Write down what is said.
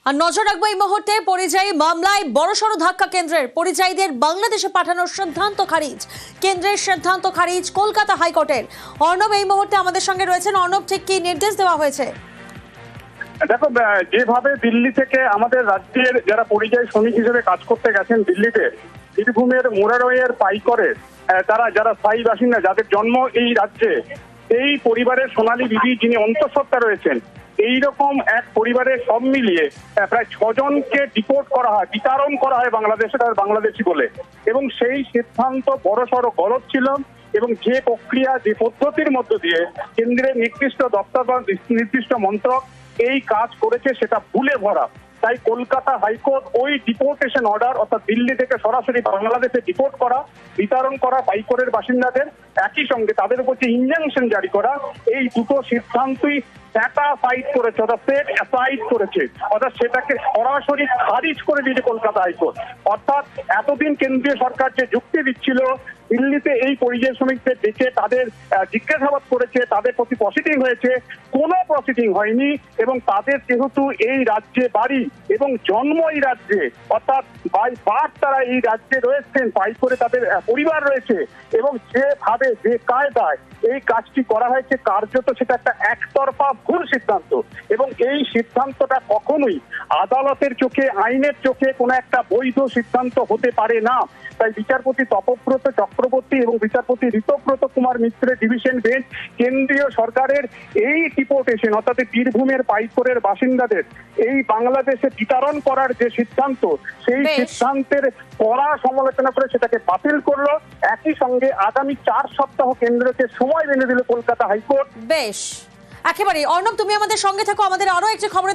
আর নজর রাখবো এই মুহূর্তে পরিযায়ী মামলায় বড়সড় ধাক্কা কেন্দ্রের। পরিযায়ীদের বাংলাদেশে পাঠানোর সিদ্ধান্ত খারিজ, কেন্দ্রের সিদ্ধান্ত খারিজ কলকাতা হাইকোর্টের। অর্ণব এই মুহূর্তে আমাদের সঙ্গে রয়েছেন। অর্ণব, ঠিক কি নির্দেশ দেওয়া হয়েছে? দেখো, যেভাবে দিল্লি থেকে আমাদের রাজ্যের যারা পরিযায়ী শ্রমিক হিসেবে কাজ করতে গেছেন দিল্লিতে, বীরভূমের মোরারইয়ের পাইকরে যারা স্থায়ী বাসিন্দা, যাদের জন্ম এই রাজ্যে, এই পরিবারের সোনালী বিবি যিনি অন্তঃসত্ত্বা রয়েছেন, এইরকম এক পরিবারের সব মিলিয়ে প্রায় 6 জনকে ডিপোর্ট করা হয়, বিতাড়ন করা হয় বাংলাদেশে, তার বাংলাদেশি বলে। এবং সেই সিদ্ধান্ত বড়সড় গলদ ছিল। এবং যে প্রক্রিয়া, যে পদ্ধতির মধ্য দিয়ে কেন্দ্রের নির্দিষ্ট দপ্তর বা নির্দিষ্ট মন্ত্রক এই কাজ করেছে সেটা ভুলে ভরা। তাই কলকাতা হাইকোর্ট ওই ডিপোর্টেশন অর্ডার, অর্থাৎ দিল্লি থেকে সরাসরি বাংলাদেশে ডিপোর্ট করা, বিতরণ করা পাইকরের বাসিন্দাদের, একই সঙ্গে তাদের উপর যে ইনজাংশন জারি করা, এই দুটো সিদ্ধান্তই স্যাটাসাইড করেছে, অর্থাৎ সেট অ্যাসাইড করেছে, অর্থাৎ সেটাকে সরাসরি খারিজ করে দিয়েছে কলকাতা হাইকোর্ট। অর্থাৎ এতদিন কেন্দ্রীয় সরকার যে যুক্তি দিচ্ছিল, দিল্লিতে এই পরিযায়ী শ্রমিকদের ডেকে তাদের জিজ্ঞাসাবাদ করেছে, তাদের প্রতি প্রসিডিং হয়েছে, কোনো প্রসিডিং হয়নি। এবং তাদের যেহেতু এই রাজ্যে বাড়ি এবং জন্ম এই রাজ্যে, অর্থাৎ বাই বার্থ তারা এই রাজ্যে রয়েছেন, পাই করে তাদের পরিবার রয়েছে, এবং যেভাবে যে কায়দায় এই কাজটি করা হয়েছে, কার্যত সেটা একটা একতরফা ভুল সিদ্ধান্ত। এবং এই সিদ্ধান্তটা কখনোই আদালতের চোখে, আইনের চোখে কোনো একটা বৈধ সিদ্ধান্ত হতে পারে না। তাই বিচারপতি তপব্রত চক্রবর্তী এবং বিচারপতি ঋতব্রত কুমার মিত্রের ডিভিশন বেঞ্চ কেন্দ্রীয় সরকারের এই ডিপোর্টেশন, অর্থাৎ বীরভূমের পাইকরের বাসিন্দাদের এই বাংলাদেশে বিতরণ করার যে সিদ্ধান্ত, সেই সিদ্ধান্তের কড়া সমালোচনা করে সেটাকে বাতিল করলো। একই সঙ্গে আগামী 4 সপ্তাহ কেন্দ্রকে সময় বেঁধে দিল কলকাতা হাইকোর্ট। বেশ, একেবারে। অর্ণব, তুমি আমাদের সঙ্গে থাকো, আমাদের আরো একটি খবর